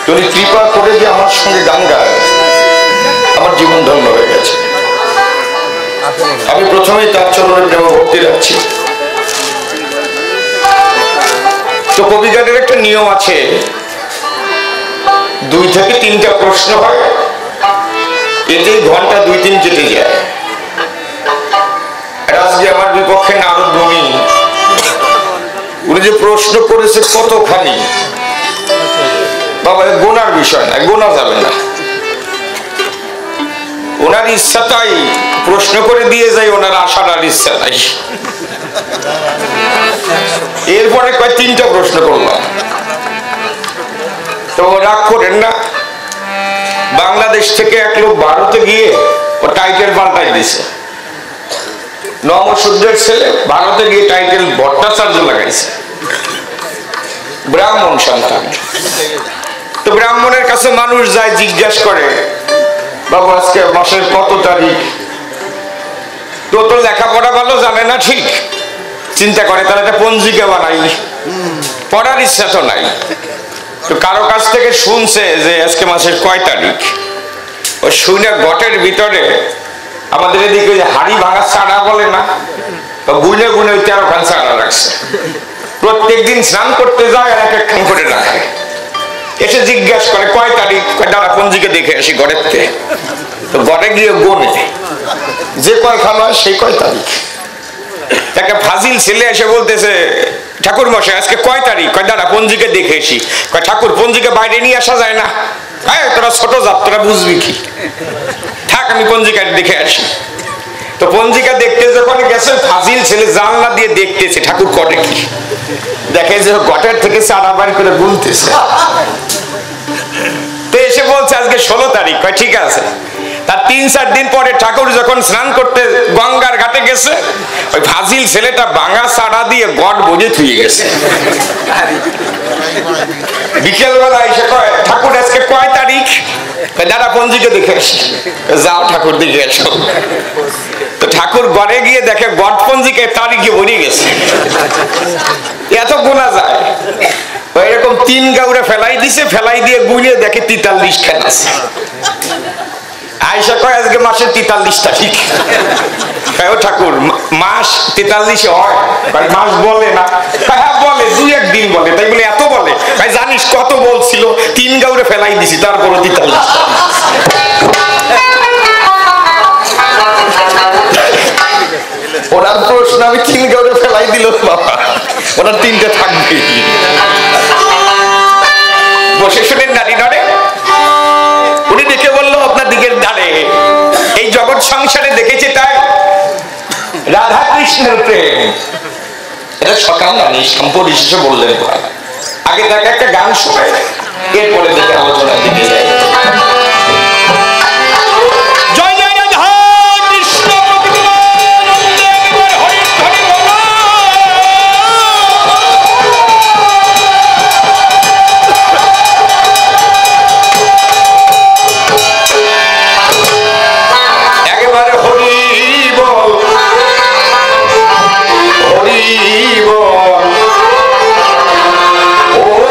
তুমি কৃপা করে যে আমার সঙ্গে গান গায়, আমার জীবন ধন্য হয়ে গেছে। আমি প্রথমেই তার চরণে প্রেম ভক্তি রাখছি। তো কবিগানের একটা নিয়ম আছে, 2 থেকে 3টা প্রশ্ন হয়, এতেই ঘন্টা 2-3 কেটে যায়। আজকে আমার বিপক্ষে নারদ মুনি, উনি যে প্রশ্ন করেছে কতখানি, বাবা গোনার বিষয় না, গোনা যাবে না। ওনার ইচ্ছা তাই প্রশ্ন করে দিয়ে যায়, ওনার আশার আর ইচ্ছা নাই। এরপরে কয় 3টা প্রশ্ন করলাম, তো রাগ করেন না। বাংলাদেশ থেকে এক লোক ভারতে গিয়ে ও টাইটেল পাল্টাই দিছে। নমসূদ্রের ছেলে ভারতে গিয়ে টাইটেল ভট্টাচার্য লাগাইছে, ব্রাহ্মণ সন্তান। তো ব্রাহ্মণের কাছে মানুষ যায়, জিজ্ঞাসা করে, বাবু আজকে মাসের কত তারিখ? তো লেখাপড়া ভালো জানে না, ঠিক চিন্তা করে তাহলে একটা পঞ্জিকা বানাই, পড়ার ইচ্ছা তো নাই। তো কারো কাছ থেকে শুনছে যে আজকে মাসের কয় তারিখ, ও শুনে গটের ভিতরে আমাদের এদিকে হাড়ি ভাঙা চাড়া বলে না, তো গুনে গুনে 13খান চাড়া রাখছে। প্রত্যেকদিন স্নান করতে যায় আর এক খান করে রাখে। এসে জিজ্ঞাসা করে কয় তারিখ, দাঁড়া পঞ্জিকা দেখে আসি ঘরের থেকে। তো ঘরে গিয়ে গোনে, যে কয় খান হয় সেই কয় তারিখ। একটা ফাজিল ছেলে এসে বলতেছে, ঠাকুর মশাই আজকে কয় তারিখ? কয় দাঁড়া পঞ্জিকা দেখে এসি। কয় ঠাকুর পঞ্জিকা বাইরে নিয়ে আসা যায় না? হ্যাঁ তোরা ছোট জাত, তোরা বুঝবি কি, থাক আমি পঞ্জিকা দেখে আসি। তো পঞ্জিকা দেখতে যখন গেছে, ফাজিল ছেলে জানলা দিয়ে দেখতেছে ঠাকুর কটে কি, দেখে যে গটের থেকে চাড়া বাড়ি করে গুনতেছে। তো এসে বলছে আজকে 16 তারিখ। কয় ঠিক আছে। তার 3-4 দিন পরে ঠাকুর যখন স্নান করতে গঙ্গার ঘাটে গেছে, ওই ফাজিল ছেলেটা ভাঙা চাড়া দিয়ে গট বোঝে থুয়ে গেছে। বিকেলবেলা এসে কয় ঠাকুর আজকে কয় তারিখ? দাদা পঞ্জিকা দেখে আসি। যাও ঠাকুর দেখে এসো। তো ঠাকুর ঘরে গিয়ে দেখে গট পঞ্জিকায় তারিখে ভরে গেছে। এত গোনা যায়। এরকম 3 গাউরে ফেলাই দিছে, ফেলাই দিয়ে গুনে দেখে 43 খান আছে। আয়সা কয় আজকে মাসের 43 তারিখ। ঠাকুর মাস 43 হয়? মাস বলে না। হ্যাঁ বলে, 2-1 দিন বলে। তাই বলে এত বলে? জানিস কত বলছিল? 3 গাউরে ফেলাই দিছি, তারপরে 43। ওনার প্রশ্ন আমি 3 গাউরে ফেলাই দিল বাবা, ওনার 3টে থাকবে। বসে শুনেন নারী নড়ে। উনি দেখে বললো আপনার দিকের ধারে এই জগৎ সংসারে দেখেছে তাই রাধা কৃষ্ণের প্রেম। এটা সকাল না, সম্পদ হিসেবে বললেন। আগে তাকে একটা গান শোনায়, এরপরে দেখে আলোচনা দিকে যায়। Oh,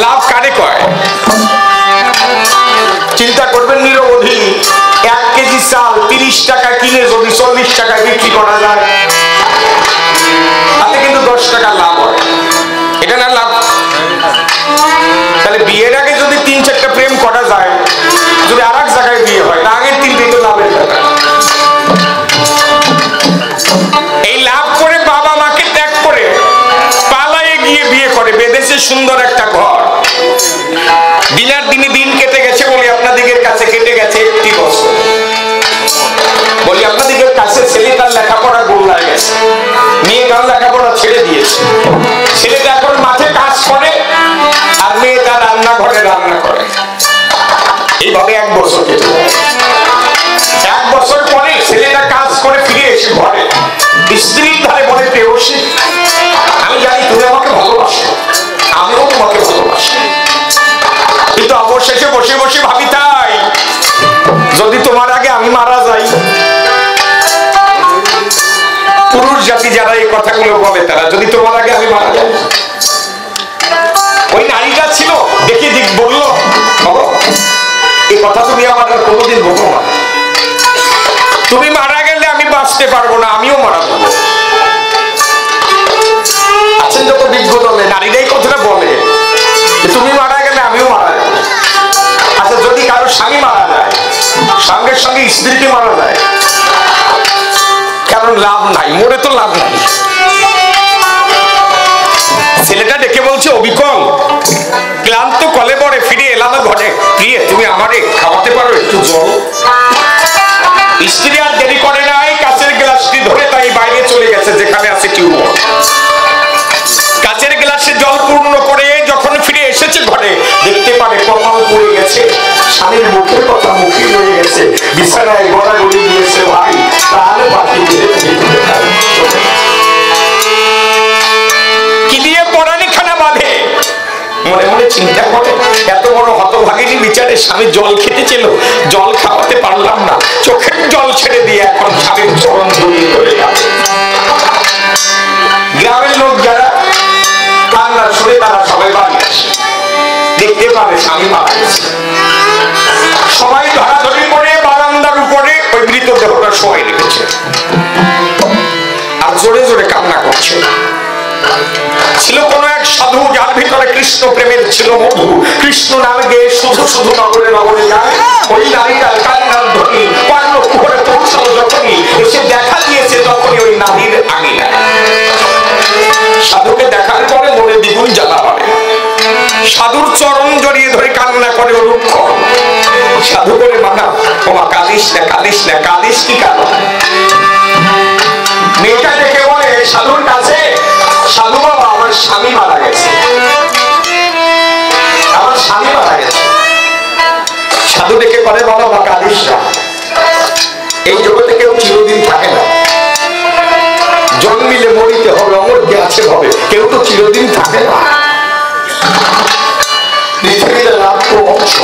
লাভ কারে কয়? চিন্তা করবেন নিরবধি, 1 কেজি চাল 30 টাকা কিনে যদি 40 টাকায় বিক্রি করা যায়, তাতে কিন্তু 10 টাকা লাভ হয়। এটা না লাভ? তাহলে বিয়ের আগে যদি 3-4টা প্রেম করা যায়, যদি আর এক জায়গায় বিয়ে হয়, না আগের 3টেই তো লাভের টাকা। এই লাভ করে বাবা মাকে ত্যাগ করে পালায়ে গিয়ে বিয়ে করে, বেঁধেছে সুন্দর একটা ঘর। দিনার দিনে দিন কেটে গেছে, বলি আপনাদের কাছে কেটে গেছে 1টি বছর। বলি আপনাদের কাছে ছেলেটার লেখাপড়া গোল্লায় গেছে, মেয়েটার লেখাপড়া ছেড়ে দিয়েছে। ছেলেটা এখন মাঠে কাজ করে আর মেয়েটা রান্নাঘরে রান্না করে। এইভাবে 1 বছর কেটে যায়। 1 বছর পরে ছেলেটা কাজ করে ফিরে এসে ঘরে স্ত্রীর ধারে বলে, প্রেয়সী, আমি জানি তুমি আমাকে ভালোবাসো, আমিও তোমাকে ভালোবাসি, কিন্তু অবশেষে বসে বসে ভাবি তাই যদি তোমার আগে আমি মারা যাই। পুরুষ জাতি যারা এই কথাগুলো বলে, তারা যদি তোমার আগে আমি মারা যাই। ওই নারীটা ছিল, দেখে দিক বলল, এই কথা তুমি আমার আর কোনোদিন বলো না, তুমি মারা গেলে আমি বাঁচতে পারবো না, আমিও মারা যাবো। আছেন যত বিজ্ঞ দলে নারীরা এই কথাটা বলে, তুমি মারা গেলে আমিও মারা যাবো। আচ্ছা, যদি কারো স্বামী মারা যায়, সঙ্গে সঙ্গে স্ত্রীকে মারা যায়, কারণ লাভ নাই, মরে তো লাভ নাই। ছেলেটা ডেকে বলছে, অবিকল, ক্লান্ত কলে পরে ফিরে এলাম ঘরে, প্রিয়ে তুমি আমারে খাওয়াতে পারো একটু জল? স্ত্রী আর দেরি করে নাই, কাচের গ্লাসটি ধরে তাই বাইরে চলে গেছে যেখানে আছে টিউবওয়েল। কাচের গ্লাসে জল পূর্ণ করে যখন ফিরে এসেছে ঘরে, দেখতে পারে কপাল পড়ে গেছে, স্বামীর মুখের কথা মুখে রয়ে গেছে, বিছানায় গড়াগড়ি দিয়েছে ভাই, তাহলে বাকি কি দিয়ে পরানিখানা বাঁধে। মনে মনে চিন্তা করে, এত বড় হতভাগিনী বিচারে স্বামী জল খেতে ছিল, জল খাওয়াতে পারলাম না, চোখের জল ছেড়ে দিয়ে এখন স্বামীর চরণ জড়িয়ে ধরে গেল। গ্রামের লোক যারা কান্না শুনে তারা সবাই বাড়ি আসে, দেখতে পাবে স্বামী মারা গেছে। সবাই ধরাধরি করে বারান্দার উপরে ওই মৃতদেহটা শোয়াই রেখেছে আর জোরে জোরে কান্না করছে। ছিল কোন এক সাধু, যার ভিতরে কৃষ্ণ প্রেমের ছিল মধু। কৃষ্ণ নামে গিয়ে শুধু শুধু নগরে নগরে যায়। ওই নারীটার কান্নার ধ্বনি কর্ণকুহরে পৌঁছানো যখনই, এসে দেখা দিয়েছে তখনই ওই নারীর আঙিনায়। সাধুকে দেখার পরে মনে দ্বিগুণ জ্বালা পড়ে। সাধুর চরণ জড়িয়ে ধরে কান্না করে রুক্ষ। সাধু করে মানা, ওমা কাঁদিস না, কাঁদিস না, কাঁদিস কি কারণ? মেয়েটা দেখে বলে সাধুর কাছে, সাধু বাবা, আমার স্বামী মারা গেছে, আমার স্বামী মারা গেছে। সাধু ডেকে করে, বাবা বা কাঁদিস না, এই জগতে কেউ চিরদিন থাকে না, জন্মিলে মরিতে হবে, অমর কে আছে হবে, কেউ তো চিরদিন থাকে না। পৃথিবীতে নাট্য অংশ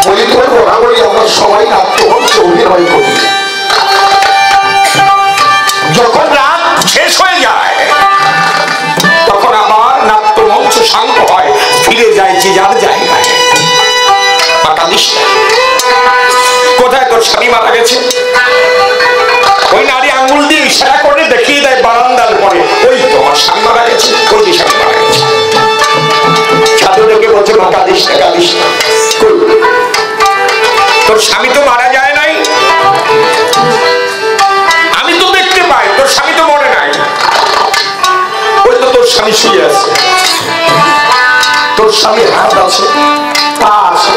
বলি, তোর বরাবরই আমরা সবাই নাট্য অংশ অভিনয় করি। যখন রাত শেষ হয়ে যায় তখন আবার নাট্যমঞ্চ শান্ত হয়, ফিরে যায় যে যার জায়গায়। কোথায় তোর স্বামী মারা গেছে? ওই নারী আঙ্গুল দিয়ে ইশারা করে দেখিয়ে দেয় বারান্দার পরে, ওই তোমার স্বামী মারা গেছে, ওই যে স্বামী মারা গেছে। সাধু ডেকে বলছে, মা কাঁদিস না, কাঁদিস না, তোর স্বামী তো মারা যায় নাই, আমি তো দেখতে পাই, তোর স্বামী তো মরে নাই, ওই তো তোর স্বামী শুয়ে আছে। তোর স্বামীর হাত আছে, পা আছে,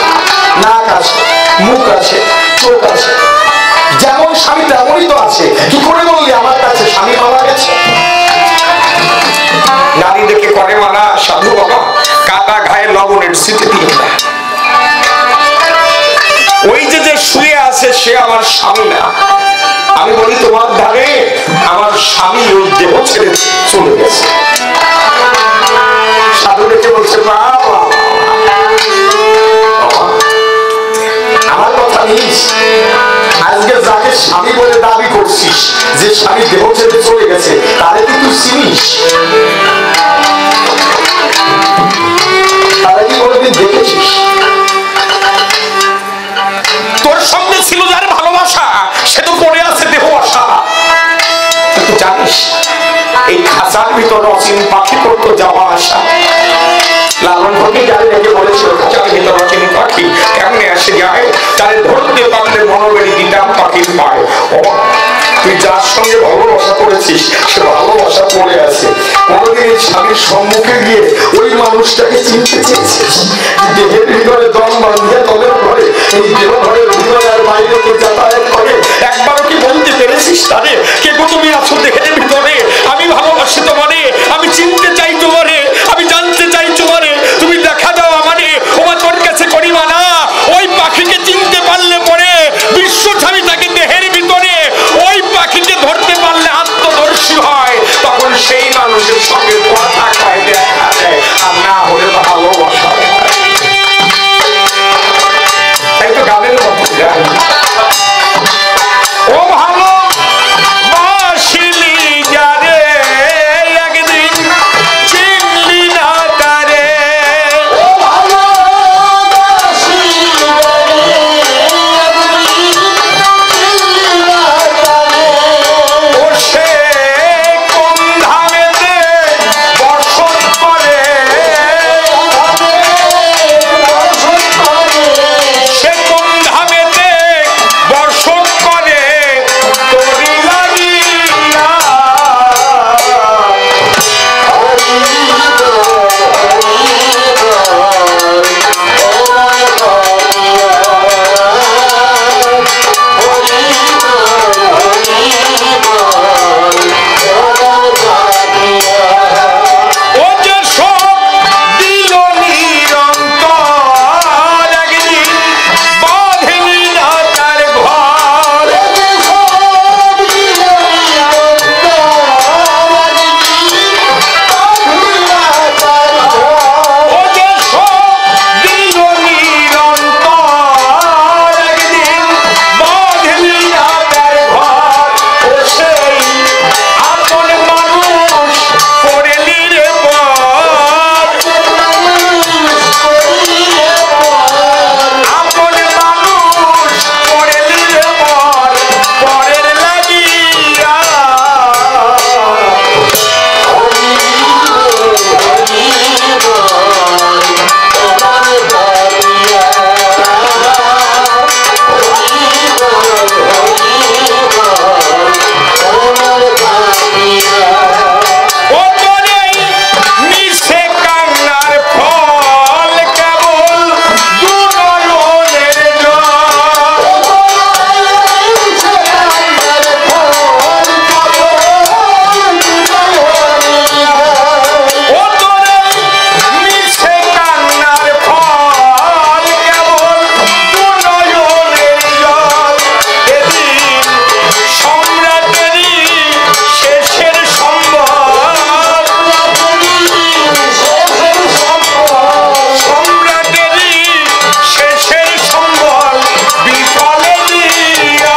নাক আছে, মুখ আছে, চোখ আছে, যেমন স্বামী তেমনই তো আছে। কি করে বললি আমার কাছে স্বামী মারা গেছে? নারী দেখে করে মানা, সাধু বাবা, কাটা ঘায়ে লবণের ছিটে দিয়ে দেয়। ওই যে যে শুয়ে আছে সে আমার স্বামী না। আমি বলি, তোমার ধারে আমার স্বামী ওই দেহ ছেড়ে চলে গেছে। সাধু দেখে বলছে, বাবা আমার কথা নিস, আজকে যাকে স্বামী বলে দাবি করছিস, যে স্বামী দেহ ছেড়ে চলে গেছে, তারে তুই চিনিস? খাঁচার ভিতর অচিন পাখি করতো যাওয়া আসা। লালন ফকির যাদের দেখে বলেছিল খাঁচার ভিতর অচিন পাখি কেমনে আসে যায়, তাদের ধরতে পারলে মনোবেড়ি দিতাম পাখির পায়। তুই যার সঙ্গে ভালোবাসা করেছিস সে ভালোবাসা পড়ে আছে, কোনোদিন স্বামীর সম্মুখে গিয়ে ওই মানুষটাকে চিনতে চেয়েছিস? দেহের হৃদয়ে দম বাঁধিয়ে তলের ঘরে এই দেহ ঘরের হৃদয় আর বাইরে কে যাতায়াত করে, একবারও কি বলতে পেরেছিস তারে কে গো তুমি আছো দেহের ভিতরে, আমি ভালোবাসি তোমারে, আমি চিনতে চাই তোমারে, আমি জানতে চাই তোমারে, তুমি দেখা দাও আমারে, ওমা তোর কাছে করিবা না। ওই পাখিকে চিনতে পারলে পরে বিশ্ব স্বামী তাকে দেহের ভিতরে ওই পাখিকে ধরতে পারলে আত্মদর্শী হয়, তখন সেই মানুষের সঙ্গে কথা কয় দেখা দেয়, আর না হলে ভালোবাসা। তাই তো গানের মতো গান, ও ভালো বাসিলি যারে একদিন চিনলি না তারে, ও ভালো বাসিলি যারে একদিন চিনলি না তারে, ও সে কোন ধামেতে বসত করে, সে কোন ধামেতে বসত করে তোরি লাগিয়া, ও যে সব দিল নিরন্তর একদিন বাঁধলি না তার ঘর, ও যে সব দিল নিরন্তর একদিন বাঁধলি না তার ঘর, ও সেই আপন মানুষ করেলি রে পর, আপন মানুষ করেলি রে পর, পরের লাগিয়া। ও তোরে মিশে কান্নার ফল কেবল দু নয়নের জল, ও তোরে মিশে কান্নার ফল কেবল দু নয়নের জল, এদিন সম্রাটেরই শেষের সম্বল, সম্রাটেরই শেষের সম্বল বিফলে দিয়া।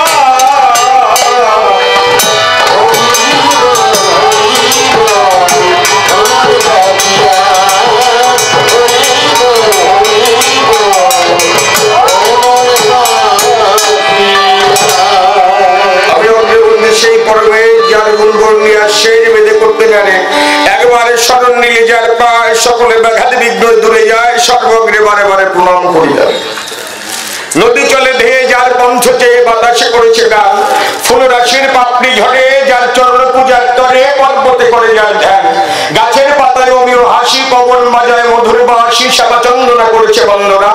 আমি অগ্রগণ্যে সেই পর্বে যার গুণগণ নিয়ে সেই বেঁধে করতে জানে, একবারে স্মরণ নিলে যার পায় সকলে ব্যাঘাত বিঘ্ন দূরে যায়, সর্বগ্রে বারে বারে প্রণাম করি যায়। নদী চলে ধেয়ে যার কণ্ঠ চেয়ে বাতাসে করেছে গান, ফুলরাশির পাপড়ি ঝরে যার চরণ পূজার তরে, পর্বতে করে যার ধ্যান, গাছের পাতায় অমিয় হাসি পবন বাজায় মধুর বাসি, সেবা চন্দনা করেছে বন্দনা,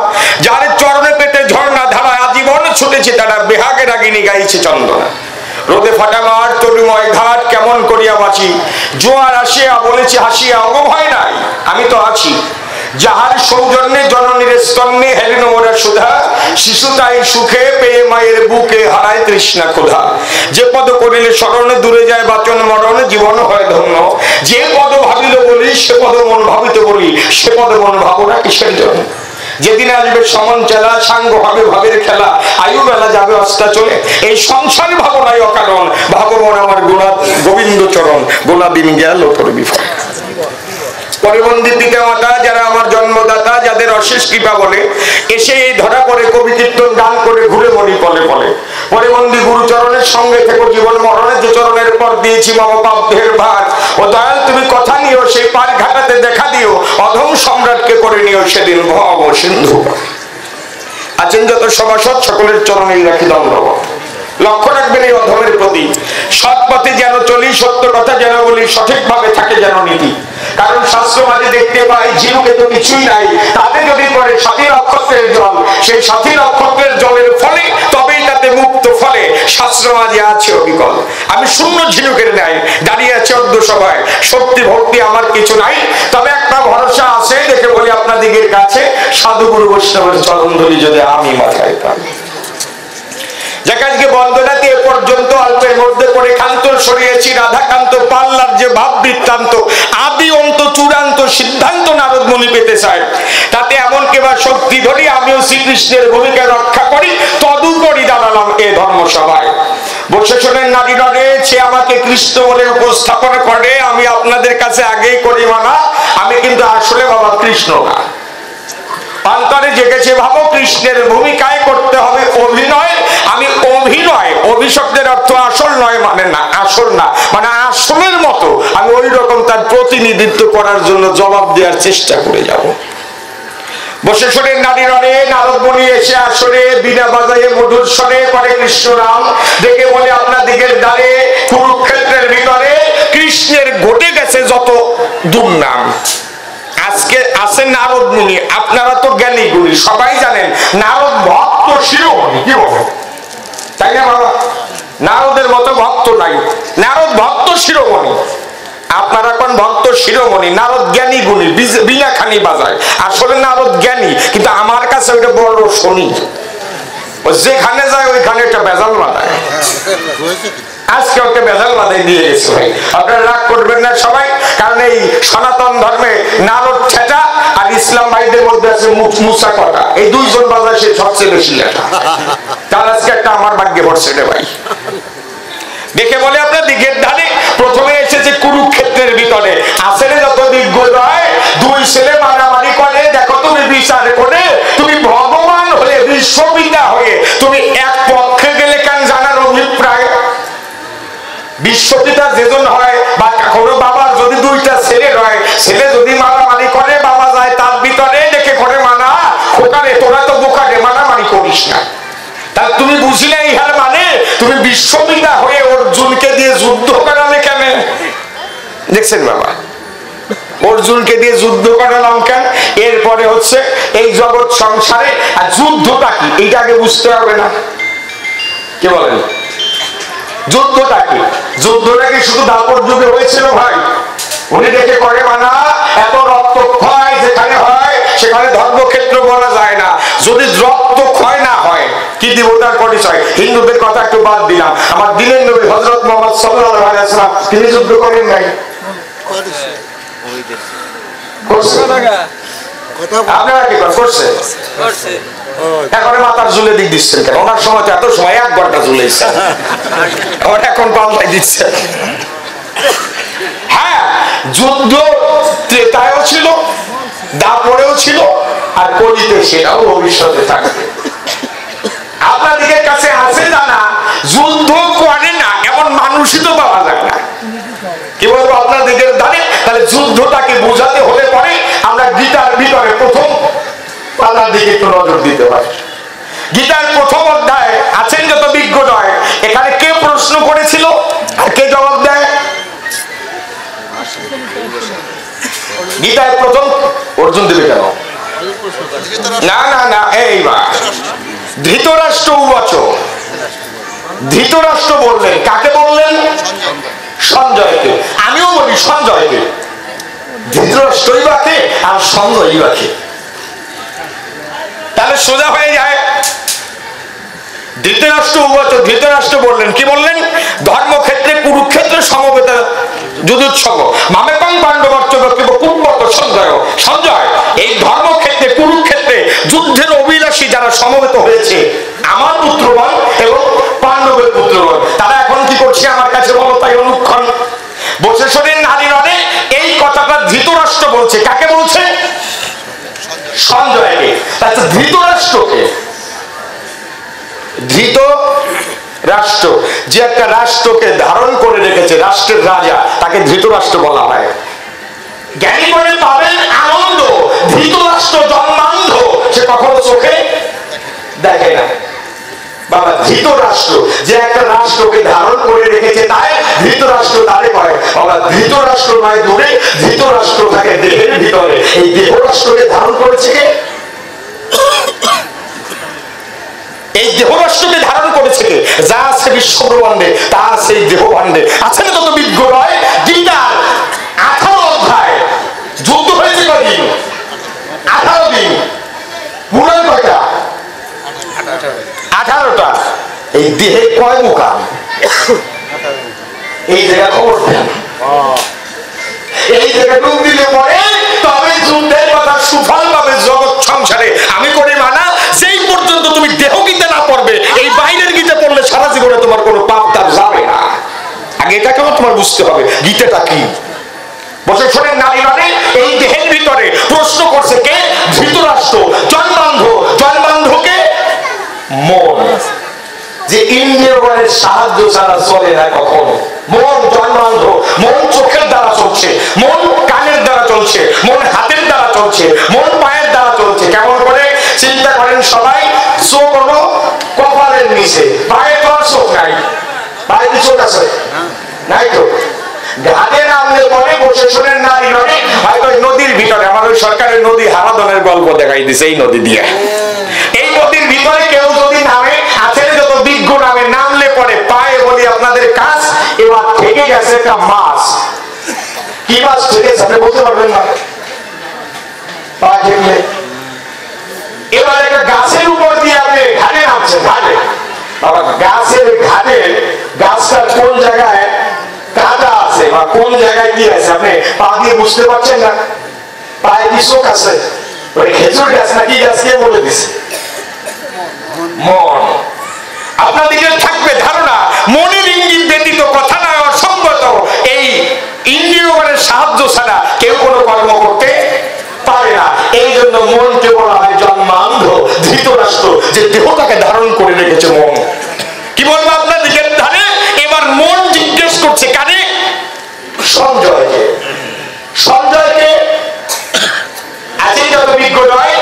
যার চরণে পেতে ঝর্ণা ধারায় আজীবন ছুটেছে তারা, বেহাগে রাগিনী গাইছে চন্দনা। রোদে ফাটা মাঠ তরুময় ঘাট কেমন করিয়া বাঁচি, জোয়ার আসিয়া বলেছে হাসিয়া ও ভয় নাই আমি তো আছি, যাহার সৌজন্যে জননীর স্তন্যে হেলেন মোরা সুধা, শিশু তাই সুখে পেয়ে মায়ের বুকে হারায় তৃষ্ণা ক্ষুধা, যে পদ করিলে স্মরণে দূরে যায় বাচন মরণ, জীবন হয় ধন্য, যে পদ ভাবিল বলি সে পদ মন ভাবিত বলি, সে পদ মন ভাবনা কিসের জন্য, যেদিন আসবে সমন চেলা সাঙ্গ হবে ভাবের খেলা, আয়ু বেলা যাবে অস্তা চলে, এই সংসার ভাবনায় অকারণ, ভাবমন আমার গুণা গোবিন্দ চরণ, গুণাদিন গেল তোর বিফল। পরিবন্ধী পিতা মাতা যারা আমার জন্মদাতা, যাদের অশেষ কৃপা বলে এসে এই ধরা পড়ে কবি কীর্তন গান করে ঘুরে মরি পলে পলে, পরিবন্ধী গুরুচরণের সঙ্গে থেকে জীবন মরণে, যে চরণের পর দিয়েছি মম পাপ দেহের ভার, ও দয়াল তুমি কথা নিও, সেই পার ঘাটাতে দেখা দিও, অধম সম্রাটকে করে নিও সেদিন ভব সিন্ধু। আছেন যত সভাসদ সকলের চরণেই রাখি দণ্ডবত। লক্ষ্য রাখবেন এই অধমের প্রতি। সৎ পথে যেন চলি, সত্য কথা যেন বলি, সঠিকভাবে থাকে যেন নীতি। কারণ শাস্ত্র মাঝে দেখতে পাই জীবকে তো কিছুই নাই, তাতে যদি পড়ে সাথী নক্ষত্রের জল, সেই সাথী নক্ষত্রের জলের ফলে তবেই তাতে মুক্ত ফলে। শাস্ত্র মাঝে আছে অবিকল। আমি শূন্য ঝিনুকের ন্যায় দাঁড়িয়ে আছে অর্ধ সভায়, শক্তি ভক্তি আমার কিছু নাই, তবে একটা ভরসা আছে। দেখে বলি আপনাদিগের কাছে, সাধু গুরু বৈষ্ণবের চরণ ধরি যদি আমি মাথায় পাই। আজকে বন্দনাতে এ পর্যন্ত অল্পের মধ্যে করে কান্ত সরিয়েছি রাধাকান্ত পাল্লার যে ভাব বৃত্তান্ত, আদি অন্ত চূড়ান্ত সিদ্ধান্ত নারদ মুনি পেতে চায়। তাতে এমন কেবা শক্তি ধরি আমিও শ্রীকৃষ্ণের ভূমিকা রক্ষা করি, তদুপরি দাঁড়ালাম এ ধর্মসভায়। বসে শোনেন নারী নরে, সে আমাকে কৃষ্ণ বলে উপস্থাপন করে, আমি আপনাদের কাছে আগেই করি মানা, আমি কিন্তু আসলে বাবা কৃষ্ণ না। অন্তরে জেগেছে ভাবো কৃষ্ণের ভূমিকায় করতে হবে অভিনয়। আমি অভিনয়, অভিশব্দের অর্থ আসল নয় মানে না, আসল না মানে আসলের মতো আমি ওই রকম তার প্রতিনিধিত্ব করার জন্য জবাব দেওয়ার চেষ্টা করে যাব। বসে শোনে নারী নরে, নারদ মুনি এসে আসরে, বিনা বাজায়ে মধুর স্বরে করে কৃষ্ণ নাম। দেখে বলে আপনাদিগের দ্বারে কুরুক্ষেত্রের ভিতরে কৃষ্ণের ঘটে গেছে যত দুর্নাম। আজকে আছেন নারদ মুনি, আপনারা তো জ্ঞানী গুণী, সবাই জানেন নারদ ভক্ত শিরোমণি, কি বলে তাই না বাবা? নারদের মতো ভক্ত নাই, নারদ ভক্ত শিরোমণি। আপনারা কোন ভক্ত শিরোমণি, নারদ জ্ঞানী গুণী, বিনা খানি বাজায়। আসলে নারদ জ্ঞানী, কিন্তু আমার কাছে ওইটা বড় শনি, যেখানে যায় ওইখানে একটা বেজাল বানায়। আজকে ওকে বেজাল বাধাই দিয়ে গেছে ভাই, আপনারা রাগ করবেন না সবাই। কারণ এই সনাতন ধর্মে নারদ ছেটা আর ইসলাম ভাইদের মধ্যে আছে মুসা কটা, এই দুইজন বাজায় সে সবচেয়ে বেশি লেখা। তার আজকে একটা আমার ভাগ্যে পড়ছে রে ভাই। দেখে বলে আপনার দিকের ধারে প্রথমে এসেছে কুরুক্ষেত্রের ভিতরে, আসলে যত দিগ্গজয় দুই ছেলে মারামারি করে, দেখো তুমি বিচার করে, তুমি ভগবান হয়ে বিশ্বপিতা হয়ে তুমি এক পক্ষে গেলে কেন জানার অভিপ্রায়। বিশ্বপিতা যেজন হয় বা কোনো বাবার যদি দুইটা ছেলে হয়, ছেলে যদি মারামারি করে বাবা যায় তার ভিতরে দেখে করে মানা, খোকারে তোরা তো বোকারে মারামারি করিস না। তাহলে তুমি বুঝিলে ইহার মানে তুমি বিশ্বপিতা হয়ে অর্জুনকে দিয়ে যুদ্ধ করালে কেন? দেখছেন বাবা, অর্জুনকে দিয়ে যুদ্ধ করালাম কেন? এরপরে হচ্ছে এই জগৎ সংসারে আর যুদ্ধটা কি এইটা আগে বুঝতে হবে না? কি বলেন? যুদ্ধটা কি? যুদ্ধটা কি শুধু দাপর যুগে হয়েছিল ভাই? উনি দেখে করে মানা, এত রক্তক্ষয় যেখানে হয় সেখানে ধর্মক্ষেত্র বলা যায় না। যদি রক্তক্ষয় না হয় কি দেবতার পরিচয়? হিন্দুদের কথা একটু বাদ দিলাম, আমার দিনের নবী হযরত মুহাম্মদ সাল্লাল্লাহু আলাইহি ওয়াসাল্লাম তিনি যুদ্ধ করেন নাই? আপনারা কি করছে? এখন মাথার ঝুলে দিক দিচ্ছেন কেন? ওনার সময় তো এত সময় 1 ঘন্টা ঝুলেছে, এখন পাল্টাই দিচ্ছে। হ্যাঁ, যুদ্ধ ত্রেতায়ও ছিল, দাপরেও ছিল, আর কলিতে সেটাও ভবিষ্যতে থাকবে। আপনাদের কাছে আছে জানা যুদ্ধ করে না এমন মানুষই তো পাওয়া যায় না। কি বলবো আপনাদের দ্বারে? তাহলে যুদ্ধটাকে বোঝাতে হলে পরে আমরা গীতার ভিতরে প্রথম পাতার দিকে একটু নজর দিতে পারি। গীতার প্রথম অধ্যায় আছেন যত বিজ্ঞ নয়, এখানে কে প্রশ্ন করেছিল আর কে জবাব দেয়? গীতায় প্রথম অর্জুন দেবে কেন? না না না, এইবার ধৃতরাষ্ট্র উবাচ, ধৃতরাষ্ট্র বললেন, কাকে বললেন? সঞ্জয়কে। আমিও বলি সঞ্জয়কে, ধৃতরাষ্ট্রই বাকে আর সঞ্জয়ই বাকে, তাহলে সোজা হয়ে যায়। ধৃতরাষ্ট্র উবাচ, ধৃতরাষ্ট্র বললেন, কি বললেন? ধর্মক্ষেত্রে কুরুক্ষেত্রে সমবেত যুযুৎসব মামেকং পাণ্ডবর্চ কুর্বত সঞ্জয়। সঞ্জয়, এই ধর্মক্ষেত্রে কুরুক্ষেত্রে যুদ্ধের অভিলাষী যারা সমবেত হয়েছে আমার পুত্রগণ এবং পাণ্ডবের পুত্রগণ, তারা এখন কি করছে আমার কাছে বলো তাই অনুক্ষণ। বসে শোনেন নারী নরে, এই কথাটা ধৃতরাষ্ট্র বলছে। কাকে বলছে? সঞ্জয়কে। ধৃতরাষ্ট্রকে। ধৃত রাষ্ট্র, যে একটা রাষ্ট্রকে ধারণ করে রেখেছে, রাষ্ট্রের রাজা, তাকে ধৃতরাষ্ট্র বলা হয়। জ্ঞানী করে পাবেন আনন্দ, ধৃতরাষ্ট্র জন্মান্ধ, সে কখনো চোখে দেখে না। বাবা ধৃতরাষ্ট্র যে একটা রাষ্ট্রকে ধারণ করে রেখেছে, তাই ধৃতরাষ্ট্র তারে কয়। বাবা ধৃতরাষ্ট্র নয় দূরে, ধৃতরাষ্ট্র থাকে দেহের ভিতরে। এই দেহ রাষ্ট্রকে ধারণ করেছে কে? এই দেহ রাষ্ট্রকে ধারণ করেছে কে? যা আছে বিশ্বব্রহ্মাণ্ডে তা আছে এই দেহ ভাণ্ডে। আছে না তত বিজ্ঞ নয়? গীতার 18 অধ্যায়, যুদ্ধ হয়েছে কদিন? 18 দিন। পুরাণ কয়টা? 18টা। এই দেহে কয় মুকাম? এই জায়গা খবর দেন, এই জায়গা ডুব দিলে পরে তবে যুদ্ধের কথা সুফল পাবে জগৎ সংসারে। আমি করে মানা, সেই পর্যন্ত তুমি দেহ গীতা না পড়বে, এই বাইরের গীতা পড়লে সারা জীবনে তোমার কোনো পাপ তার যাবে না। আগে এটাকেও তোমার বুঝতে হবে গীতাটা কি। বসে শোনেন নারী মানে এই দেহের ভিতরে প্রশ্ন করছে কে? ধৃতরাষ্ট্র। জন্মান্ধ, জন্মান্ধকে মন, যে ইন্দ্রিয়ের সাহায্য ছাড়া চলে না কখনো। মন জন্মান্ধ, মন চোখের দ্বারা চলছে, মন কানের দ্বারা চলছে, মন হাতের দ্বারা চলছে, মন পায়ের দ্বারা চলছে। কেমন করে চিন্তা করেন সবাই? চোখ হলো কপালের নিচে, পায়ে তো আর চোখ নাই। পায়ে কি চোখ আছে? নাই তো। ঘাটে নামলে পরে বসে শোনেন নারী নদী, হয়তো নদীর ভিতরে, আমার ওই সরকারের নদী হারাধনের গল্প দেখাই দিছে এই নদী দিয়ে। এই নদীর ভিতরে কেউ যদি নামে, আছে যত বিজ্ঞ নামে, নামলে পরে পায়ে বলি আপনাদের কাজ, এবার থেকে গেছে একটা মাছ। কি মাছ থেকে আপনি বলতে পারবেন না? পা ঠেকলে এবার একটা গাছের উপর দিয়ে আপনি ঘাটে নামছে, ঘাটে। বাবা গাছের ঘাটে, গাছটা কোন জায়গায় কাটা আছে বা কোন জায়গায় কি আছে আপনি পা দিয়ে বুঝতে পারছেন না। পায়ে কি চোখ আছে? ওই খেজুর গাছ না কি গাছ কে বলে দিছে? মন। আপনাদের থাকবে ধারণা মনের ইঙ্গিত ব্যতীত কথা নয়, অসঙ্গত। এই ইন্দ্রিয়গণের সাহায্য ছাড়া কেউ কোনো কর্ম করতে পারে না। এই জন্য মনকে বলা হয় জন্মান্ধ, ধৃতরাষ্ট্র, যে দেহটাকে ধারণ করে রেখেছে মন। কি বলবো আপনার দিকের ধারে? এবার মন জিজ্ঞেস করছে কানে? সঞ্জয়কে। সঞ্জয়কে আছে যত বিজ্ঞ নয়।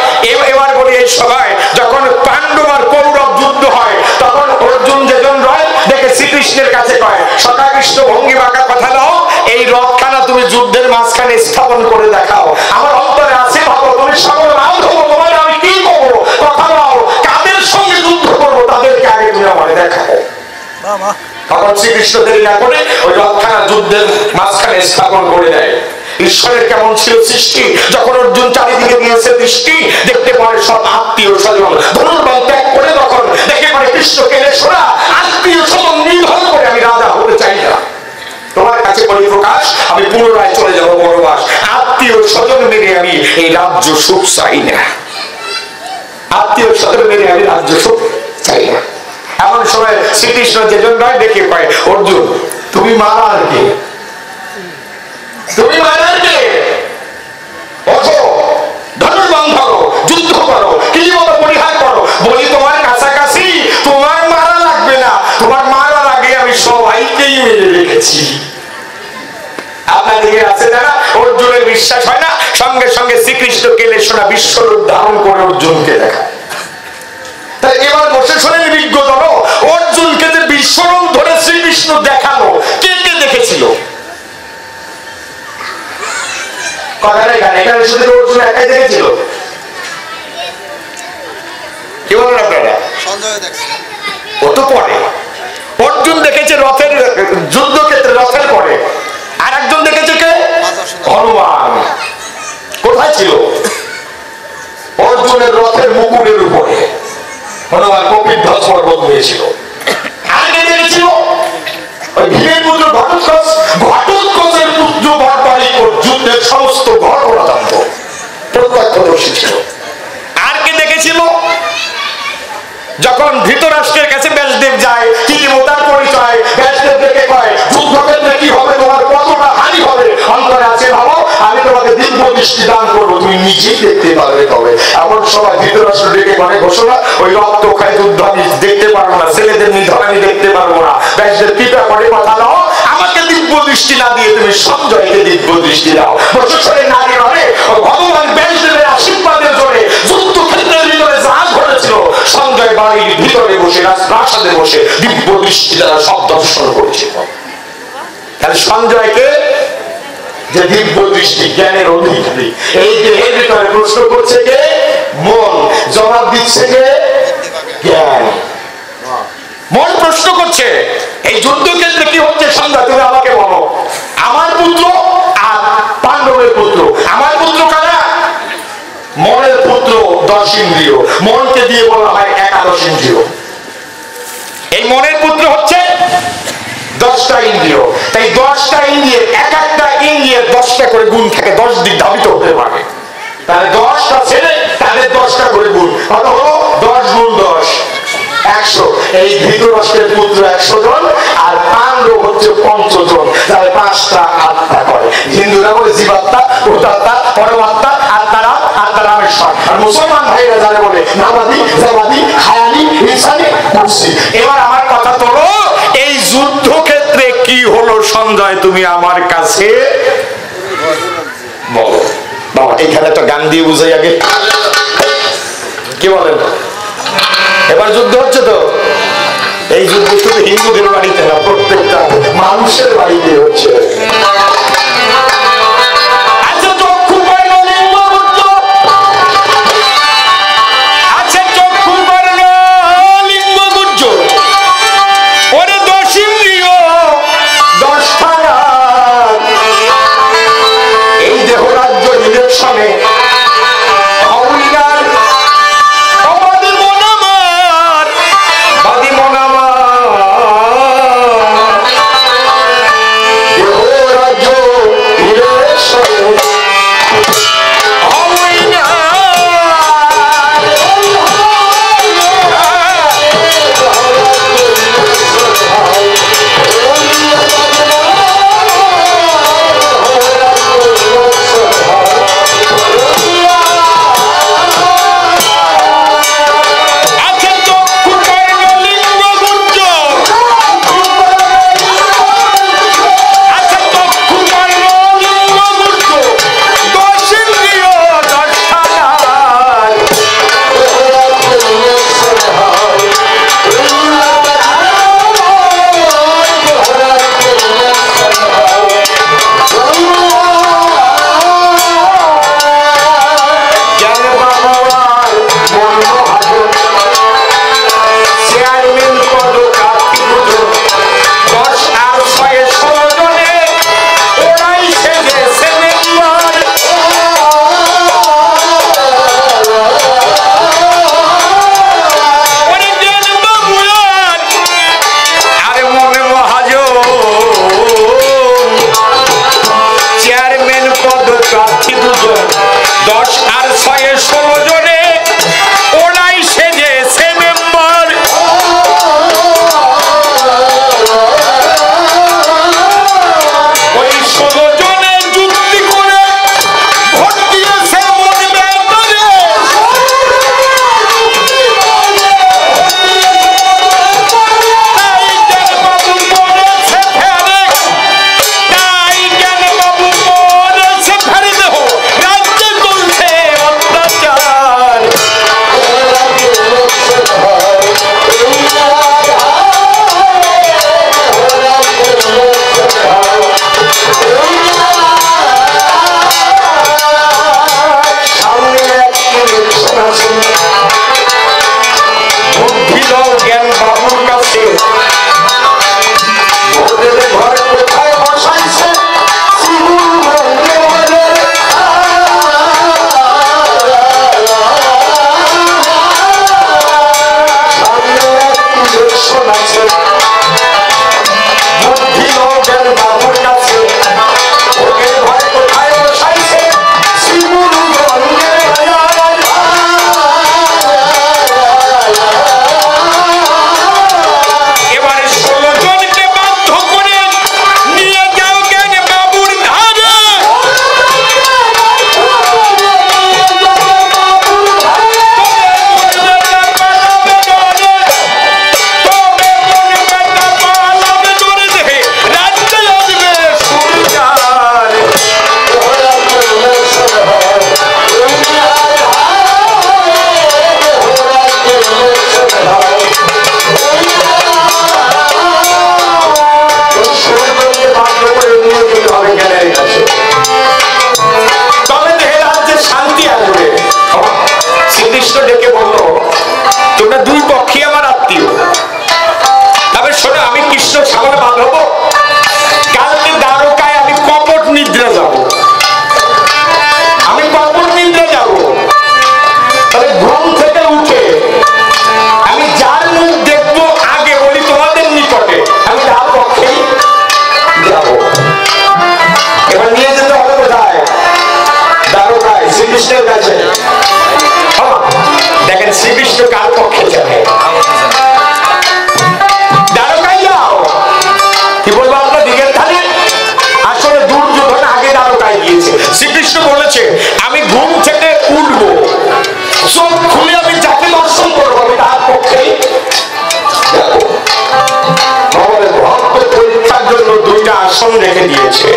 এবার বলি এই সবাই যখন পাণ্ডব আর কৌরব যুদ্ধ হয়, তখন অর্জুন যেজন রয় দেখে শ্রীকৃষ্ণের কাছে কয়, সকাকৃষ্ণ ভঙ্গি বাঁকা কথা দাও, এই রথখানা তুমি যুদ্ধের মাঝখানে স্থাপন করে দেখাও। আমার অন্তরে আছে ভাবো, তুমি সকল নাম ধরো, তোমার আমি কি করবো? কথা দাও, কাদের সঙ্গে যুদ্ধ করবো তাদেরকে আগে তুমি আমার দেখাও। তখন শ্রীকৃষ্ণ দেরি না করে ওই রথখানা যুদ্ধের মাঝখানে স্থাপন করে দেয়। ঈশ্বরের কেমন ছিল সৃষ্টি, যখন অর্জুন চারিদিকে দিয়েছে দৃষ্টি, দেখতে পারে সব আত্মীয় স্বজন ধনুর্বাণ ত্যাগ করে, তখন দেখে পারে কৃষ্ণ কেলে শোনা আত্মীয় স্বজন নির্ভর করে আমি রাজা হতে চাই না, তোমার কাছে পরিপ্রকাশ, আমি পুনরায় চলে যাবো বনবাস। আত্মীয় স্বজন মেরে আমি এই রাজ্য সুখ চাই না, আত্মীয় স্বজন মেরে আমি রাজ্য সুখ চাই না। এমন সময় শ্রীকৃষ্ণ যেজন নয় দেখে পায়, অর্জুন তুমি মারা আর কে? তুমি মারার কে? ওঠো, ধনুর্বাণ ধরো, যুদ্ধ করো, কি মতো পরিহার করো। বলি তোমার কাছাকাছি, তোমার মারা লাগবে না, তোমার মারার আগে আমি সবাইকেই মেরে রেখেছি। আপনাদের আছে যারা অর্জুনের বিশ্বাস হয় না, সঙ্গে সঙ্গে শ্রীকৃষ্ণ কেলে শোনা বিশ্বরূপ ধারণ করে অর্জুনকে দেখা। তাই এবার বসে শোনেন বিজ্ঞ ধরো, অর্জুনকে যে বিশ্বরূপ ধরে শ্রীকৃষ্ণ দেখালো, কে কে দেখেছিল? এখানে শুধু অর্জুন একাই দেখেছিল? কি বলেন আপনারা? ও তো পরে অর্জুন দেখেছে রথের যুদ্ধক্ষেত্রে, রথের পরে। আর একজন দেখেছে কে? হনুমান। কোথায় ছিল? অর্জুনের রথের মুকুটের উপরে হনুমান কপিধ্বজ পর্বত হয়েছিল। আগে দেখেছিল ওই ভীমের পুত্র ঘটোৎকচ, ঘটোৎকচের পুত্র বরবারিক যুদ্ধের সমস্ত ঘটনা জানত, প্রত্যক্ষদর্শী ছিল। আর কে দেখেছিল? যখন ধৃতরাষ্ট্রের কাছে ব্যাসদেব যায়, কি মোতার পরিচয়, ব্যাসদেব দেখে কয় যুদ্ধক্ষেত্রে কি হবে, তোমার কতটা হানি হবে, অন্তরে আছে ভাবো, আমি তোমাকে দিব্য দৃষ্টি দান করবো, তুমি নিজেই দেখতে পারবে। তবে এমন সময় ধৃতরাষ্ট্র ডেকে মানে ঘোষণা, ওই রক্ত খায় যুদ্ধ আমি দেখতে পারবো না, ছেলেদের নিধন আমি দেখতে পারবো ব্যাসদের কৃপা করে কথা দাও, আমাকে দিব্য দৃষ্টি না দিয়ে তুমি সঞ্জয়কে দিব্য দৃষ্টি দাও। বছরের নারী নয়, ভগবান ব্যাসদেবের আশীর্বাদের জোরে যুদ্ধক্ষেত্রের ভিতরে যা ঘটেছিল, সঞ্জয় বাড়ির ভিতরে বসে রাজপ্রাসাদে বসে দিব্য দৃষ্টি দ্বারা সব দর্শন করেছিল। তাহলে সঞ্জয়কে যে দিব্য দৃষ্টি, জ্ঞানের অধিকারী, এই দেহের ভিতরে প্রশ্ন করছে কে? মন। জবাব দিচ্ছে কে? জ্ঞান। মন প্রশ্ন করছে এই যুদ্ধক্ষেত্রে কি হচ্ছে সঞ্জয়, তুমি আমাকে বলো। আমার পুত্র আর পাণ্ডবের পুত্র। আমার পুত্র কারা? মনের পুত্র 10 ইন্দ্রিয়, মনকে দিয়ে বলা হয় 11 ইন্দ্রিয়। এই মনের পুত্র হচ্ছে 10টা ইন্দ্রিয়। তাই 10টা ইন্দ্রিয়ের এক একটা ইন্দ্রিয়ের 10টা করে গুণ থাকে, 10 দিক ধাবিত হতে পারে। তাহলে 10টা ছেলে, তাদের 10টা করে গুণ, কত হলো? 10 গুণ 10 100। এই ধৃতরাষ্ট্রের পুত্র 100 জন, আর পাণ্ডব হচ্ছে 5 জন। তাহলে 5টা আত্মা করে। হিন্দুরা বলে জীবাত্মা, ভূতাত্মা, পরমাত্মা, আত্মারাম, আত্মারামেশ্বর। আর মুসলমান ভাইরা যারা বলে নামাদি, জামাদি, হায়ানি, ইনসানি, মুর্শি। এবার আমার কথা তোলো, এই যুদ্ধক্ষেত্রে কি হলো সঞ্জয়, তুমি আমার কাছে বলো। বাবা এখানে তো গান দিয়ে বুঝাই আগে, কি বলেন? এবার যুদ্ধ হচ্ছে তো, এই যুদ্ধ শুধু হিন্দুদের বাড়িতে না, প্রত্যেকটা মানুষের বাড়িতে হচ্ছে। যাচ্ছে, আমি ঘুম থেকে উঠবো, চোখ খুলে আমি যাকে দর্শন করবো আমি তার পক্ষেই ভগবানের ভক্ত পরীক্ষার জন্য দুইটা আসন রেখে দিয়েছে।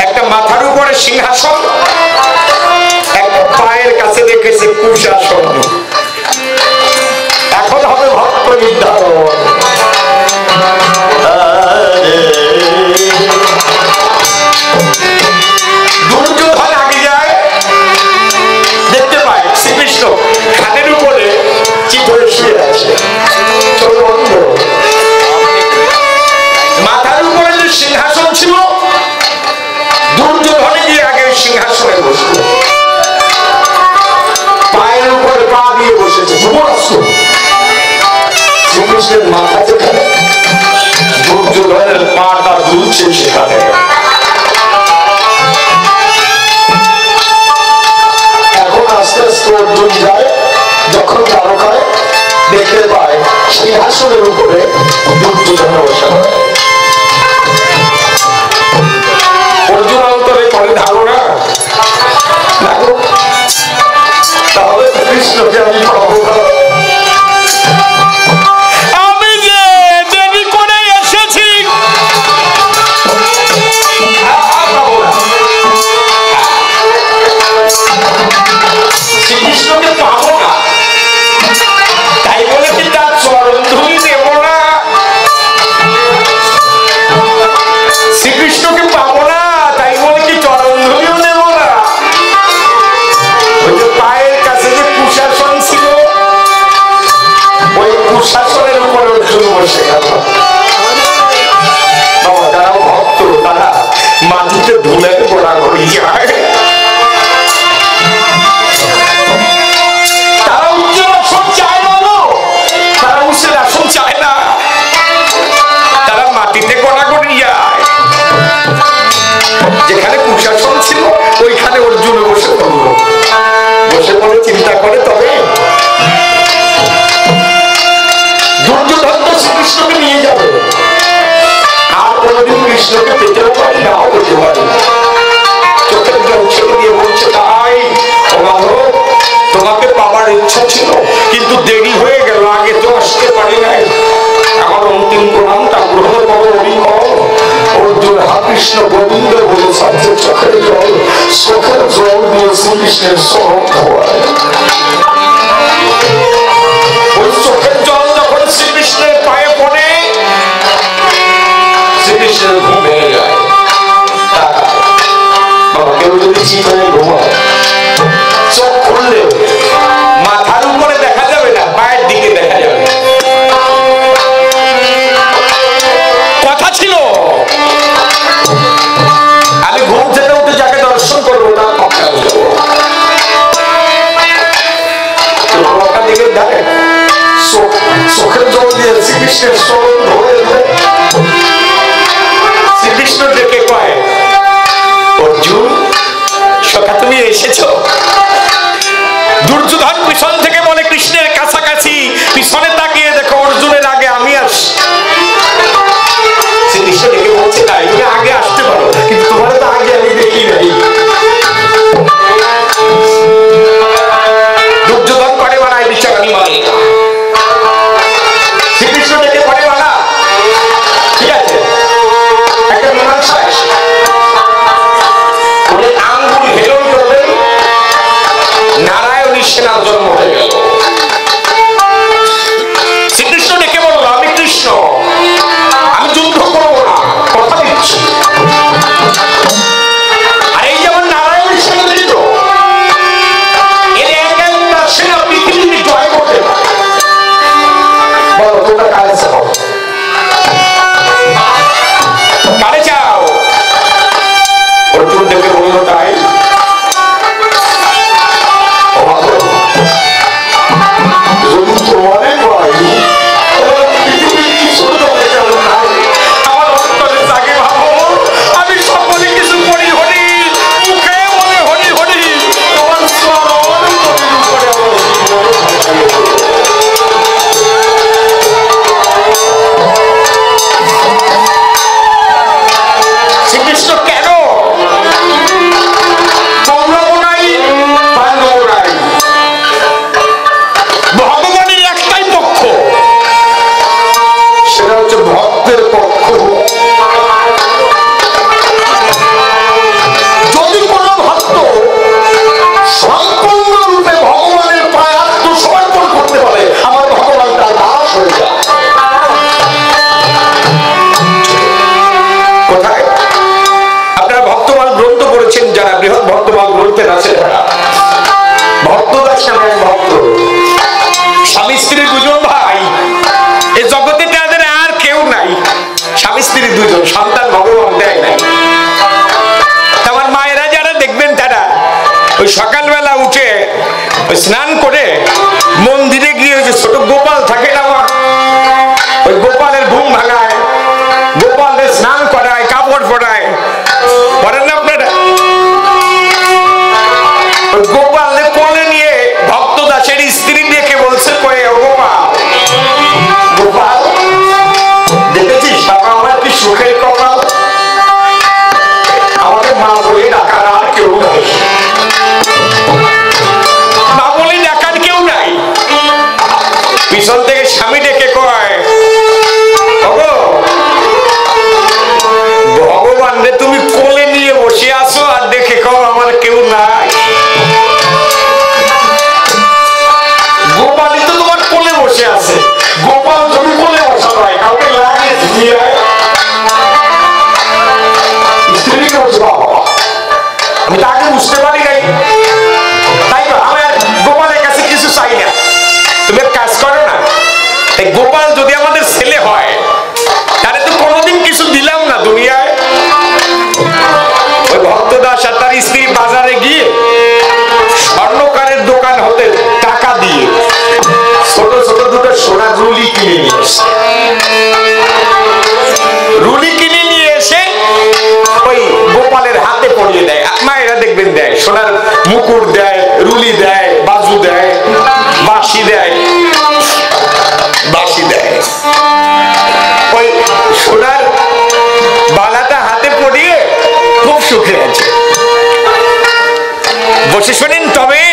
একটা মাথার উপরে সিংহাসন, এক পায়ের কাছে রেখেছে কুশাসন। এখন হবে ভক্ত নির্ধারণ। দুর্যোধন আগে যায়, দেখতে পায় শ্রীকৃষ্ণ খাটের উপরে চিতরে শুয়ে আছে, চোখ বন্ধ। মাথার উপরে যে সিংহাসন ছিল, দুর্যোধনে গিয়ে আগে সিংহাসনে বসলো, পায়ের উপরে পা দিয়ে বসেছে যুবরাষ্ট্র। শ্রীকৃষ্ণের মাথা যেখানে, দুর্যোধনের পাটা দুলছে সেখানে। এখন আস্তে আস্তে অর্জুন যায়, যখন দ্বারকায় দেখতে পায় সিংহাসনের উপরে দুর্যোধন বসা হয়। অর্জুন অন্তরে করে ধারণা, তাহলে কৃষ্ণকে আমি পাবো না। আমি যে দেরি করে এসেছি শ্রীকৃষ্ণকে পাবো না, তাই বলে কি তার চরণ ধুলি দেব না? শ্রীকৃষ্ণকে পাবো না, তাই বলে কি চরণ ধুলিও নেব না? ওই যে পায়ের কাছে যে কুশাসন ছিল, ওই কুশাসনের উপরে অর্জুন বসে গেল। যারা ভক্ত তারা মাটিতে ধুলে গোড়াগড়ি যায়, তারা উজ্জ্বল আসন চায় না, তারা উচ্চের আসন চায় না, তারা মাটিতে গোড়াগড়ি যায়। যেখানে কুশাসন ছিল ওইখানে অর্জুন বসে পড়ল, বসে পড়ে চিন্তা করে তবে দুর্যোধন তো শ্রীকৃষ্ণকে নিয়ে যাবে, আর কোনদিন কৃষ্ণকে পেতেও পারি না, হতে পারি। চোখের জল ছেড়ে দিয়ে বলছে, তাই তোমাকে পাবার ইচ্ছা ছিল, কিন্তু দেরি হয়ে গেল, আগে তো আসতে পারি নাই। আমার অন্তিম প্রণামটা গ্রহণ করো। অর্জুন হা কৃষ্ণ গোবিন্দ বলে সাথে চোখের জল দিয়ে শ্রীকৃষ্ণের স্মরণ খাওয়ায়। ওই চোখের জল যখন শ্রীকৃষ্ণের পায়ে পড়ে, শ্রীকৃষ্ণের ঘুম ভেঙে যায়। বাবা কেউ যদি চিন্তায় ঘুমায়, চোখ খুললে মাথার উপরে দেখা যাবে না, পায়ের দিকে দেখা যাবে। কথা ছিল আমি ঘুম থেকে উঠে যাকে দর্শন করবো তার পক্ষে দিকে দেখে চোখের জল দিয়ে শ্রীকৃষ্ণের স্মরণ হয়ে যায়। শ্রীকৃষ্ণ দেখে কয়, অর্জুন সব দুইজন সন্তান ভগবান দেয় নাই। আমার মায়েরা যারা দেখবেন তারা ওই সকালবেলা উঠে ওই স্নান করে মন্দিরে গিয়ে ওই যে ছোট গোপাল থাকে না, ওই গোপালের ঘুম ভাঙায়, গোপালের স্নান করায়, কাপড় পরায়, পরেন না আপনারা? ওই গোপালের কোলে নিয়ে ভক্ত দাসের স্ত্রী দেখে বলছে, কয়ে ও গোপাল, গোপাল দেখেছিস বাবা আমার কি সুখের কপাল, আমাকে মা বলে ডাকার আর কেউ নাই, মা বলে ডাকার কেউ নাই। পিছন থেকে স্বামী ডেকে কয়, ভগবান রে তুমি কোলে নিয়ে বসে আছো আর দেখে কও আমার কেউ নাই। গোপালই তো তোমার কোলে বসে আছে, গোপাল তুমি কোলে বসা নয়, কাউকে লাগে স্ত্রীকে বসে বাবা, আমি তো আগে বুঝতে পারি নাই, তাই তো আমি গোপালের কাছে কিছু চাই না, তুমি কাজ করো না। তাই গোপাল যদি আমাদের ছেলে হয় তাহলে তো কোনোদিন কিছু দিলাম না দুনিয়ায়। ওই ভক্তদাস আর তার স্ত্রী বাজারে গিয়ে স্বর্ণকারের দোকান হতে টাকা দিয়ে ছোট ছোট দুটো সোনার রুলি কিনে নিয়ে এসে, রুলি কিনে নিয়ে এসে ওই গোপালের হাতে পরিয়ে দেয়। মায়েরা দেখবেন দেয়, সোনার মুকুট দেয়, রুলি দেয়, বাজু দেয়, বাঁশি দেয়, বাঁশি দেয়। ওই সোনার বালাটা হাতে পড়িয়ে খুব সুখে আছে। বসে শোনেন, তবে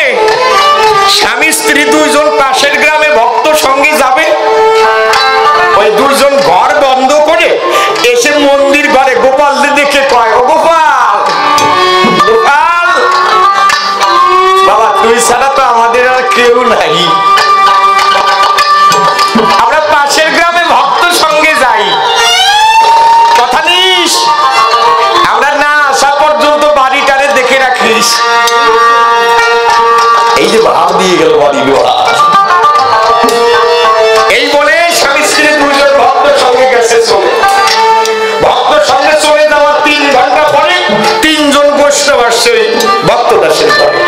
স্বামী স্ত্রী দুইজন পাশের গ্রামে ভক্ত সঙ্গে যাবে, ওই দুইজন ঘর বন্ধ করে এসে মন্দির ঘরে গোপালদের দেখে কয়, ও গোপাল, গোপাল বাবা তুই ছাড়া তো আমাদের আর কেউ নাই, আমরা পাশের গ্রামে ভক্ত সঙ্গে যাই, কথা নিস, আমরা না আসা পর্যন্ত বাড়িটারে দেখে রাখিস। এই যে ভাব দিয়ে গেল বাড়ি বিহার। এই বলে স্বামী স্ত্রী দুজন ভক্ত সঙ্গে গেছে চলে। ভক্ত সঙ্গে চলে যাওয়ার 3 ঘন্টা পরে 3 জন বৈষ্ণব আসছে ভক্ত দাসের ঘরে।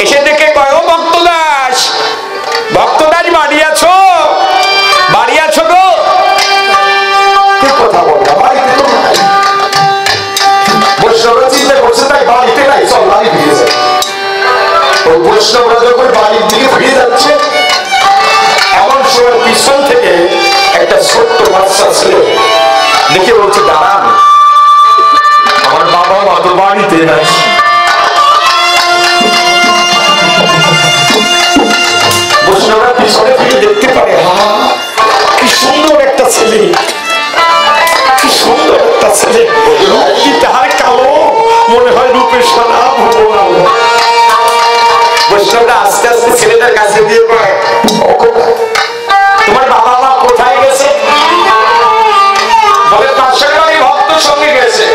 এসে দেখে কয়, ও ভক্ত দাস, ভক্ত দাস বাড়ি আছো, বাড়ি আছো গো? কথা বল না, বাড়িতে তো নাই। বৈষ্ণবরা চিন্তা করছে তাই বাড়িতে নাই, চল বাড়ি ফিরে যায়। ওই বৈষ্ণবরা যখন বাড়ির দিকে ফিরে যাচ্ছে এমন সময় পিছন থেকে একটা ছোট্ট বাচ্চা ছেলে দেখে বলছে, দাঁড়ান, আমার বাবা মা তো বাড়িতে নাই। বৈষ্ণবরা পিছনে ফিরে দেখতে পারে, কি সুন্দর একটা ছেলে, কি সুন্দর একটা ছেলে, কি তাহার কালো, মনে হয় রূপের সোনা ভগবান। বৈষ্ণবরা আস্তে আস্তে ছেলেটার কাছে দিয়ে কয়, তোমার বাবা মা কোথায় গেছে? বলে পাশের বাড়ি ভক্ত সঙ্গে গেছে।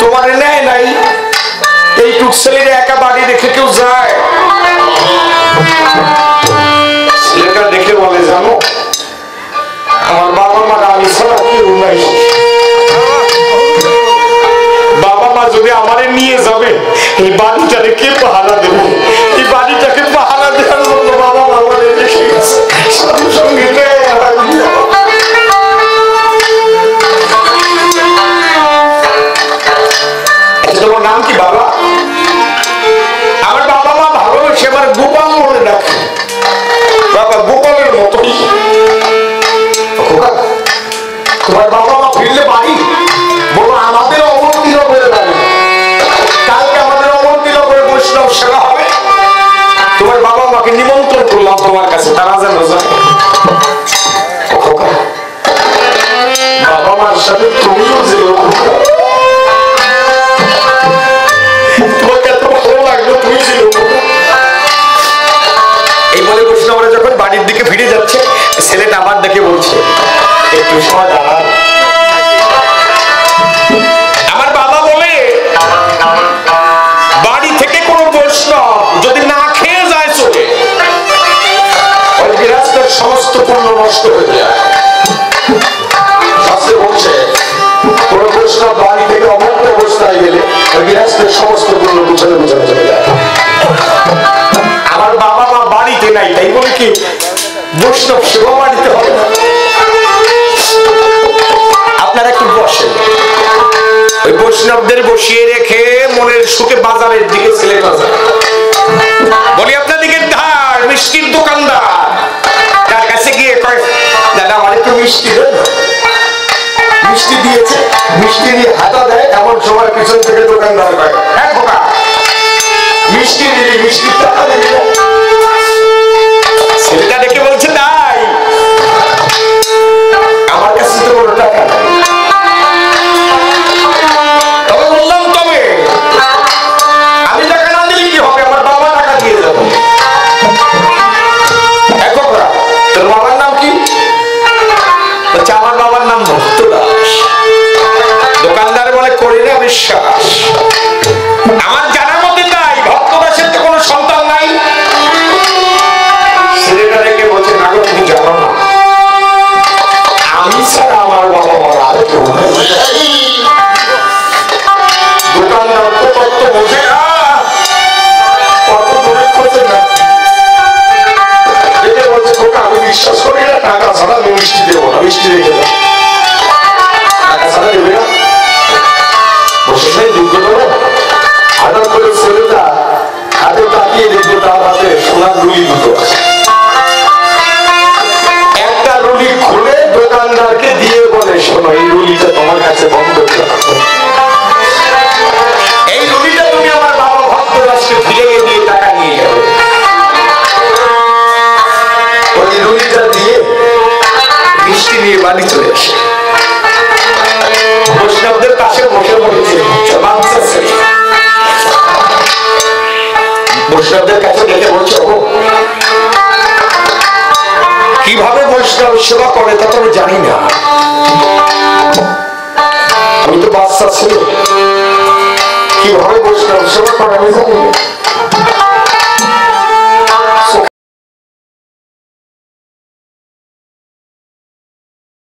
তোমার নেয় নাই? এইটুক ছেলের একা বাড়ি রেখে কেউ যায়? ছেলেটা দেখে বলে, জানো আমার বাবা মা আমি ছাড়া কেউ নাই, বাবা মা যদি আমারে নিয়ে যাবে এই বাড়িটারে কে পাহারা দেবে? এই বাড়িটাকে পাহারা দেওয়ার জন্য বাবা মা আমারে রেখে গেছে, সাথে সঙ্গে তোমার নাম কি বাবা? আমার বাবা মা ভালোবেসে আমার গোপাল মনে ডাকে, বাবা গোপালের মতোই। তোমার বাবা মা ফিরলে বাড়ি বলো আমাদের অবন্তি নগরে বাড়ি, কালকে আমাদের অবন্তি নগরে বৈষ্ণব সেবা হবে, তোমার বাবা মাকে নিমন্ত্রণ করলাম তোমার কাছে, তারা যেন যায়। বাবা মার সাথে তুমিও যেও, তোমাকে এত ভালো লাগলো, তুমি যেও। এই বলে বৈষ্ণবরা যখন বাড়ির দিকে ফিরে যাচ্ছে ছেলেটা আবার দেখে বলছে, একটু সময় দাঁড়ান। আমার বাবা বলে, বাড়ি থেকে কোনো বৈষ্ণব যদি না খেয়ে যায় চলে, ওই গৃহস্থ দোকানদারের সমস্ত পণ্য নষ্ট হয়ে যায়। শাস্ত্রে বলছে কোন বৈষ্ণব বাড়ি থেকে অমন্ত অবস্থায় গেলে গৃহস্থের সমস্ত পণ্য বুঝালে বুঝানো চলে যায়। আমার বাবা মা বাড়িতে নাই, তাই বলে কি বৈষ্ণব সেবা বাড়িতে হবে না? আপনারা একটু বসেন, ওই বৈষ্ণবদের বসিয়ে রেখে মনের সুখে বাজারের দিকে ছেলে বাজার বলি আপনাদেরকে ধার মিষ্টির দোকানদার তার কাছে গিয়ে কয় দাদা আমার একটু মিষ্টি দেন। মিষ্টি দিয়েছে, মিষ্টি দিয়ে হাতা দেয়, এমন সময় পিছন থেকে দোকানদার কয় হ্যাঁ খোকা মিষ্টি দিলি, মিষ্টির টাকা দিবি না? ছেলেটা দেখে বলছে তাই, আমার কাছে তো কোনো টাকা নাই। তবে বললাম তবে আমি টাকা না দিলে কি হবে, আমার বাবা টাকা দিয়ে যাবো। তোর বাবার নাম কি? বলছে আমার বাবার নাম ভক্ত দাস। দোকানদার বলে করি না বিশ্বাস, আমার জানার মধ্যে নাই ভক্ত দাসের তো কোনো সন্তান নাই। ছেলেটা দেখে বলছে না গো তুমি জানো না, আমি ছাড়া আমার বাবা মারা আর কেউ নেই। দোকানদার তো কত বোঝে না, কত দূরে খোঁজে না। দেখে বলছে খোকা আমি বিশ্বাস করি না, টাকা ছাড়া আমি মিষ্টি দেবো না, মিষ্টি রেখে দাও। টাকা ছাড়া দেবে না? বসে নেই যোগ্য দেবো। হঠাৎ করে ছেলেটা হাতে তাকিয়ে দেখবে তার হাতে সোনার রুলি দুটো আছে। একটা রুলি খুলে দোকানদারকে দিয়ে বলে শোনো এই রুলিটা তোমার কাছে বন্ধ রাখো, এই রুলিটা তুমি আমার বাবা ভক্ত দাসকে ফিরে দিয়ে টাকা নিয়ে যাবে। ওই রুলিটা দিয়ে মিষ্টি নিয়ে বাড়ি চলে আসে। বৈষ্ণবদের পাশে বসে পড়েছে বাচ্চা ছেলে। বৈষ্ণবদের কাছে দেখে বলছে ও কিভাবে বৈষ্ণব সেবা করে তা তো আমি জানি না, আমি তো বাচ্চা ছিল, কিভাবে বৈষ্ণব সেবা করে আমি জানি